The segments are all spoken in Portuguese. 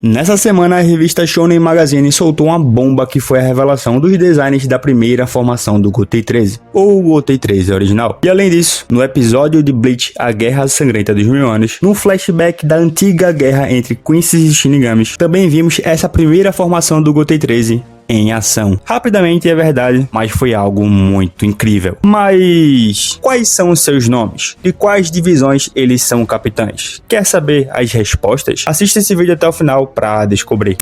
Nessa semana, a revista Shonen Magazine soltou uma bomba que foi a revelação dos designs da primeira formação do Gotei 13, ou Gotei 13 original. E além disso, no episódio de Bleach, A Guerra Sangrenta dos Mil Anos, num flashback da antiga guerra entre Quincy's e Shinigamis, também vimos essa primeira formação do Gotei 13 em ação. Rapidamente é verdade, mas foi algo muito incrível. Mas quais são os seus nomes? De quais divisões eles são capitães? Quer saber as respostas? Assista esse vídeo até o final para descobrir.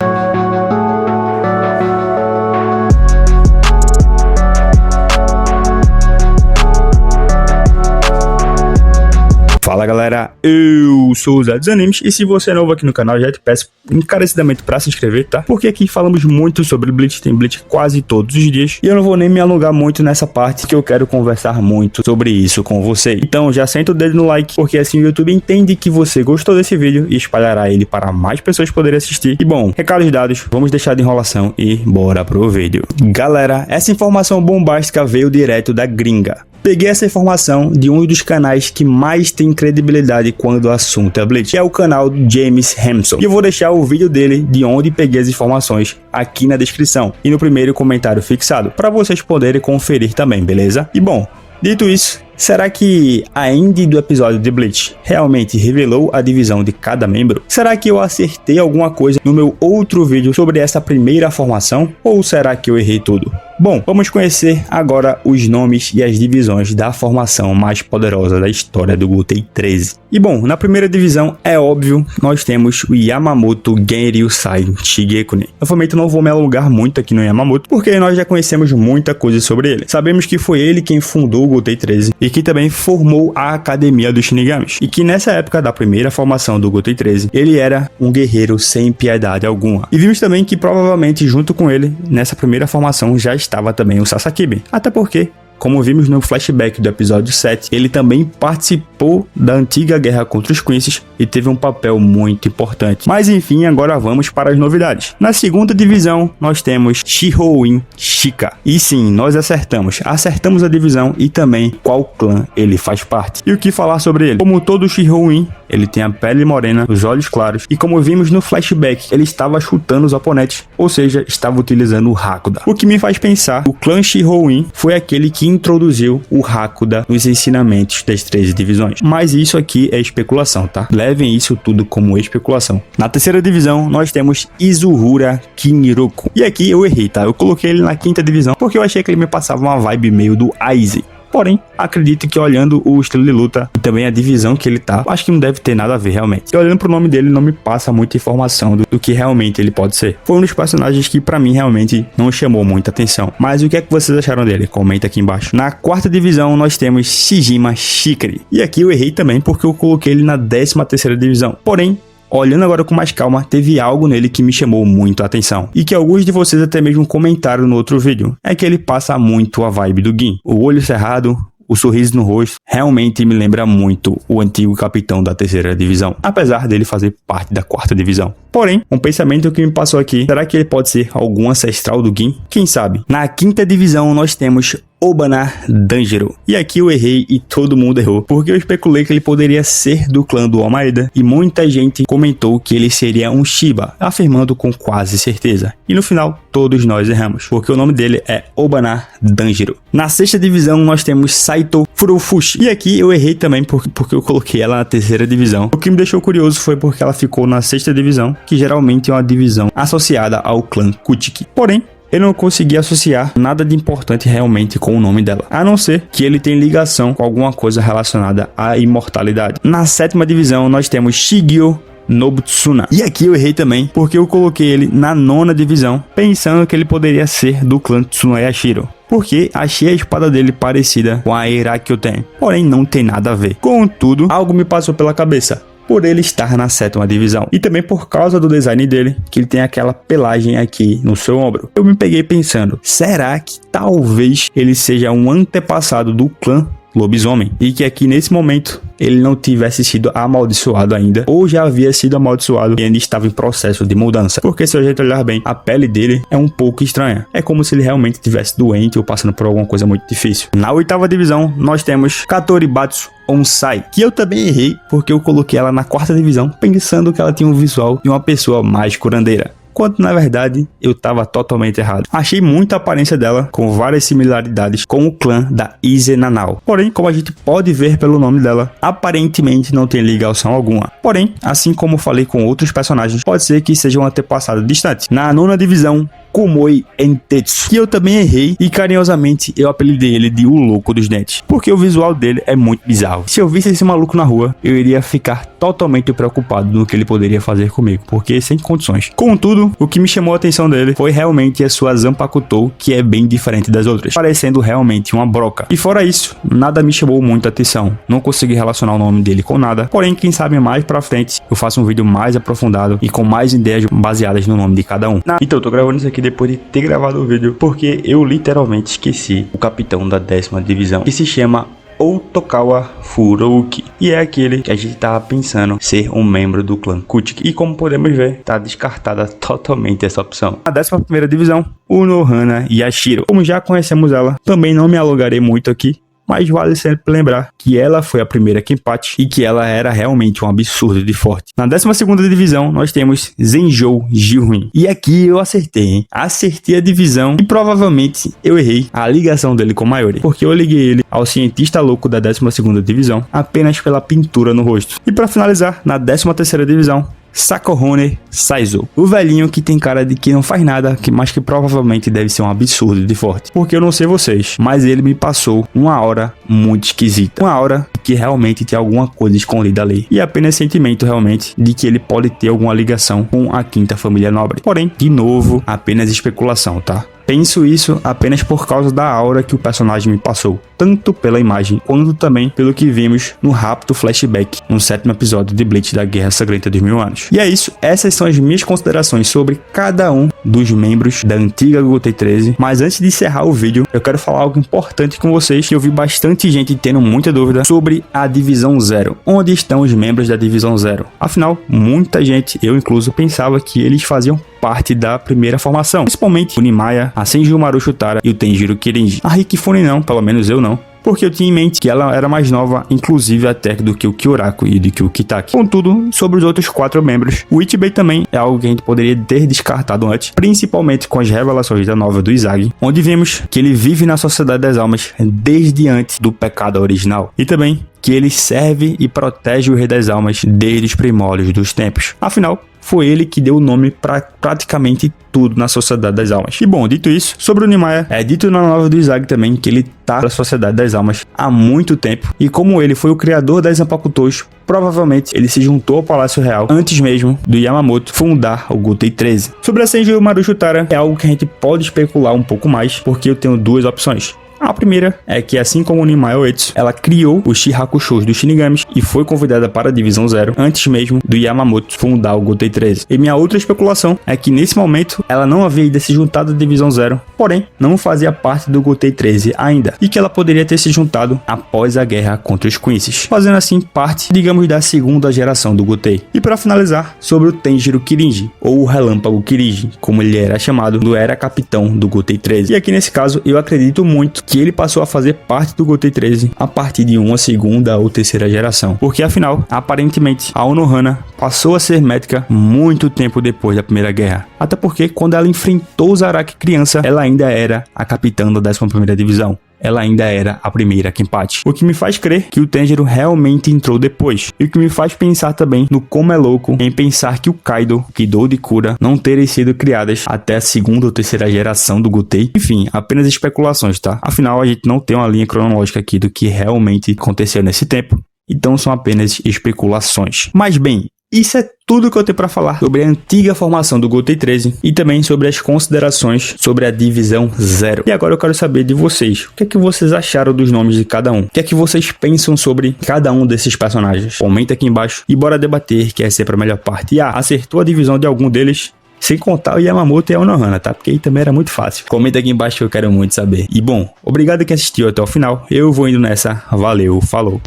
Fala galera, eu sou o Zé dos Animes e se você é novo aqui no canal já te peço encarecidamente para se inscrever, tá? Porque aqui falamos muito sobre Bleach, tem Bleach quase todos os dias e eu não vou nem me alongar muito nessa parte que eu quero conversar muito sobre isso com você. Então já senta o dedo no like, porque assim o YouTube entende que você gostou desse vídeo e espalhará ele para mais pessoas poderem assistir. E bom, recados dados, vamos deixar de enrolação e bora pro vídeo. Galera, essa informação bombástica veio direto da gringa. Peguei essa informação de um dos canais que mais tem credibilidade quando o assunto é Bleach, que é o canal do James Hamson. E eu vou deixar o vídeo dele de onde peguei as informações aqui na descrição e no primeiro comentário fixado, para vocês poderem conferir também, beleza? E bom, dito isso, será que a ending do episódio de Bleach realmente revelou a divisão de cada membro? Será que eu acertei alguma coisa no meu outro vídeo sobre essa primeira formação? Ou será que eu errei tudo? Bom, vamos conhecer agora os nomes e as divisões da formação mais poderosa da história do Gotei 13. E bom, na primeira divisão, é óbvio, nós temos o Yamamoto Genryusai Shigekune. Novamente não vou me alongar muito aqui no Yamamoto, porque nós já conhecemos muita coisa sobre ele. Sabemos que foi ele quem fundou o Gotei 13 e que também formou a Academia dos Shinigamis. E que nessa época da primeira formação do Gotei 13, ele era um guerreiro sem piedade alguma. E vimos também que provavelmente junto com ele, nessa primeira formação já estava também o Sasakiben, até porque, como vimos no flashback do episódio 7, ele também participou da antiga guerra contra os Quincy's e teve um papel muito importante. Mas enfim, agora vamos para as novidades. Na segunda divisão, nós temos Shihoin Shika. E sim, nós acertamos a divisão e também qual clã ele faz parte. E o que falar sobre ele? Como todo Shihoin, ele tem a pele morena, os olhos claros e como vimos no flashback, ele estava chutando os oponentes, ou seja, estava utilizando o Hakuda. O que me faz pensar, o clã Shihoin foi aquele que introduziu o Hakuda nos ensinamentos das 13 divisões. Mas isso aqui é especulação, tá? Levem isso tudo como especulação. Na terceira divisão, nós temos Izuhura Kinroku. E aqui eu errei, tá? Eu coloquei ele na quinta divisão porque eu achei que ele me passava uma vibe meio do Aizen. Porém, acredito que olhando o estilo de luta e também a divisão que ele tá, acho que não deve ter nada a ver realmente. E olhando pro nome dele, não me passa muita informação do que realmente ele pode ser. Foi um dos personagens que pra mim realmente não chamou muita atenção. Mas o que é que vocês acharam dele? Comenta aqui embaixo. Na quarta divisão, nós temos Shijima Shikari. E aqui eu errei também porque eu coloquei ele na 13ª divisão. Porém, olhando agora com mais calma, teve algo nele que me chamou muito a atenção. E que alguns de vocês até mesmo comentaram no outro vídeo. É que ele passa muito a vibe do Gin. O olho cerrado, o sorriso no rosto, realmente me lembra muito o antigo capitão da terceira divisão. Apesar dele fazer parte da quarta divisão. Porém, um pensamento que me passou aqui, será que ele pode ser algum ancestral do Gin? Quem sabe? Na quinta divisão nós temos Obana Danjiro. E aqui eu errei e todo mundo errou, porque eu especulei que ele poderia ser do clã do Omaeda e muita gente comentou que ele seria um Shiba, afirmando com quase certeza. E no final, todos nós erramos, porque o nome dele é Obana Danjiro. Na sexta divisão nós temos Saito Furufushi. E aqui eu errei também porque eu coloquei ela na terceira divisão. O que me deixou curioso foi porque ela ficou na sexta divisão, que geralmente é uma divisão associada ao clã Kuchiki. Porém, eu não consegui associar nada de importante realmente com o nome dela, a não ser que ele tem ligação com alguma coisa relacionada à imortalidade. Na sétima divisão nós temos Shigio Nobutsuna. E aqui eu errei também, porque eu coloquei ele na nona divisão, pensando que ele poderia ser do clã Tsunoyashiro, porque achei a espada dele parecida com a Eirakyoten, porém não tem nada a ver. Contudo, algo me passou pela cabeça, por ele estar na sétima divisão. E também por causa do design dele, que ele tem aquela pelagem aqui no seu ombro. Eu me peguei pensando, será que talvez ele seja um antepassado do clã lobisomem, e que aqui nesse momento ele não tivesse sido amaldiçoado ainda, ou já havia sido amaldiçoado e ainda estava em processo de mudança, porque se a gente olhar bem, a pele dele é um pouco estranha, é como se ele realmente estivesse doente ou passando por alguma coisa muito difícil. Na 8ª divisão, nós temos Katoribatsu Onsai, que eu também errei, porque eu coloquei ela na 4ª divisão, pensando que ela tinha um visual de uma pessoa mais curandeira, quando na verdade eu estava totalmente errado. Achei muita aparência dela, com várias similaridades com o clã da Ise Nanao. Porém, como a gente pode ver pelo nome dela, aparentemente não tem ligação alguma. Porém, assim como falei com outros personagens, pode ser que seja um antepassado distante. Na 9ª divisão, Kumoi Entetsu, que eu também errei e carinhosamente eu apelidei ele de O Louco dos Dentes, porque o visual dele é muito bizarro. Se eu visse esse maluco na rua, eu iria ficar totalmente preocupado no que ele poderia fazer comigo, porque sem condições. Contudo, o que me chamou a atenção dele foi realmente a sua Zanpakutou, que é bem diferente das outras, parecendo realmente uma broca. E fora isso, nada me chamou muito a atenção, não consegui relacionar o nome dele com nada, porém quem sabe mais pra frente eu faço um vídeo mais aprofundado e com mais ideias baseadas no nome de cada um. Então eu tô gravando isso aqui depois de ter gravado o vídeo, porque eu literalmente esqueci o capitão da 10ª divisão, que se chama Otokawa Furouki, e é aquele que a gente tava pensando ser um membro do clã Kuchiki, e como podemos ver, tá descartada totalmente essa opção. Na 11ª divisão, Unohana Yashiro. Como já conhecemos ela, também não me alongarei muito aqui, mas vale sempre lembrar que ela foi a primeira Kenpachi e que ela era realmente um absurdo de forte. Na 12ª divisão, nós temos Zenjou Jiruin. E aqui eu acertei, hein? Acertei a divisão e provavelmente eu errei a ligação dele com Mayuri, porque eu liguei ele ao cientista louco da 12ª divisão apenas pela pintura no rosto. E para finalizar, na 13ª divisão, Sakuhone Saizo, o velhinho que tem cara de que não faz nada, mas que provavelmente deve ser um absurdo de forte. Porque eu não sei vocês, mas ele me passou uma aura muito esquisita. Uma aura que realmente tem alguma coisa escondida ali. E apenas sentimento realmente de que ele pode ter alguma ligação com a 5ª família nobre. Porém, de novo, apenas especulação, tá? Penso isso apenas por causa da aura que o personagem me passou, tanto pela imagem, quanto também pelo que vimos no rápido flashback no 7º episódio de Bleach da Guerra Sangrenta dos Mil Anos. E é isso, essas são as minhas considerações sobre cada um dos membros da antiga Gotei 13, mas antes de encerrar o vídeo, eu quero falar algo importante com vocês, que eu vi bastante gente tendo muita dúvida sobre a Divisão Zero. Onde estão os membros da Divisão Zero? Afinal, muita gente, eu incluso, pensava que eles faziam parte da primeira formação, principalmente o Nimaya, a Senjumaru Shutara e o Tenjiro Kirinji. A Rikifune não, pelo menos eu não, porque eu tinha em mente que ela era mais nova, inclusive até do que o Kyoraku e do que o Kitaki. Contudo, sobre os outros 4 membros, o Ichibei também é algo que a gente poderia ter descartado antes, principalmente com as revelações da novela do Izagi, onde vimos que ele vive na Sociedade das Almas desde antes do pecado original, e também que ele serve e protege o Rei das Almas desde os primórdios dos tempos. Afinal, foi ele que deu o nome para praticamente tudo na Sociedade das Almas. E bom, dito isso, sobre o Nimaya, é dito na novela do Izagi também que ele tá na Sociedade das Almas há muito tempo, e como ele foi o criador das Zanpakutous, provavelmente ele se juntou ao Palácio Real antes mesmo do Yamamoto fundar o Gotei 13. Sobre a Senjumaru Shutara, é algo que a gente pode especular um pouco mais, porque eu tenho 2 opções. A primeira é que, assim como o Nimaya Uetsu, ela criou os Shihakushous dos Shinigamis e foi convidada para a Divisão Zero antes mesmo do Yamamoto fundar o Gotei 13. E minha outra especulação é que nesse momento ela não havia ainda se juntado à Divisão Zero, porém não fazia parte do Gotei 13 ainda, e que ela poderia ter se juntado após a guerra contra os Quincy's, fazendo assim parte, digamos, da 2ª geração do Gotei. E para finalizar, sobre o Tenjiro Kirinji, ou o Relâmpago Kirinji, como ele era chamado, era capitão do Gotei 13. E aqui nesse caso eu acredito muito que ele passou a fazer parte do Gotei 13 a partir de uma 2ª ou 3ª geração, porque afinal, aparentemente, a Unohana passou a ser médica muito tempo depois da Primeira Guerra, até porque quando ela enfrentou o Zaraki criança, ela ainda era a capitã da 11ª divisão. Ela ainda era a primeira Kenpachi. O que me faz crer que o Tenjiro realmente entrou depois. E o que me faz pensar também no como é louco em pensar que o Kaido, Kido e Kura não terem sido criadas até a 2ª ou 3ª geração do Gotei. Enfim, apenas especulações, tá? Afinal, a gente não tem uma linha cronológica aqui do que realmente aconteceu nesse tempo. Então são apenas especulações. Mas bem, isso é tudo que eu tenho para falar sobre a antiga formação do Gotei 13 e também sobre as considerações sobre a Divisão Zero. E agora eu quero saber de vocês, o que é que vocês acharam dos nomes de cada um? O que é que vocês pensam sobre cada um desses personagens? Comenta aqui embaixo e bora debater, que é sempre a melhor parte. E acertou a divisão de algum deles? Sem contar o Yamamoto e a Unohana, tá? Porque aí também era muito fácil. Comenta aqui embaixo que eu quero muito saber. E bom, obrigado quem assistiu até o final. Eu vou indo nessa. Valeu, falou.